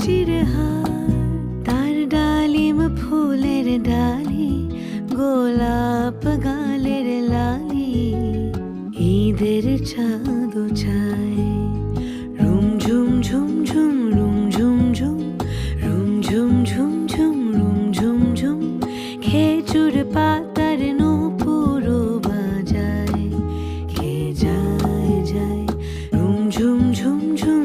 চিরহার তার ডালিম ফুলের ডালি গোলাপ গালের লালি ঈদের চাঁদ ছায় রুম ঝুম ঝুম ঝুম রুম ঝুম ঝুম রুম ঝুম ঝুম ঝুম রুম ঝুম ঝুম খেজুর পাতার নূপুর বাজায় কে যায় যায় রুম ঝুম ঝুম ঝুম